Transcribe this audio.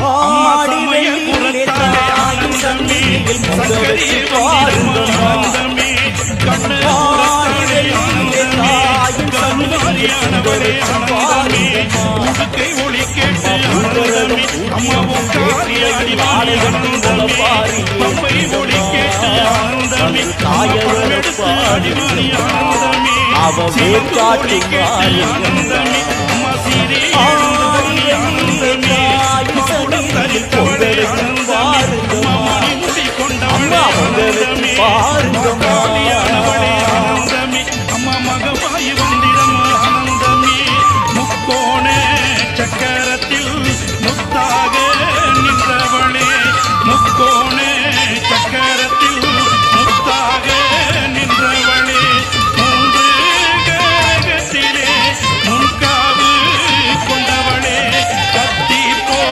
அம்மா சமய புறத்தாலே ஆனந்தமே சக்கரை ஆனந்தமே கண்ணே ஆனந்தமே கண்மாரியானவளே ஆனந்தமே முகத்தை ஒளி கேட்டு ஆனந்தமே அம்மாவும் காரியாடி வாழை ஆனந்தமே பம்பை ஒளி கேட்டு ஆனந்தமே எடுத்து அடிவாரி ஆனந்தமே ஒளி கேட்டு ஆனந்தமே அம்மா சீரே ஆனந்தமே ஆனந்தமே மகுடம் தரித்தவளே ஆனந்தமே மாமணி முடி கொண்டவளே ஆனந்தமே காளியானவளே ஆனந்தமே அம்மா மகவாய் வந்திடம் ஆனந்தமே முக்கோண சக்கரத்தில் முத்தாக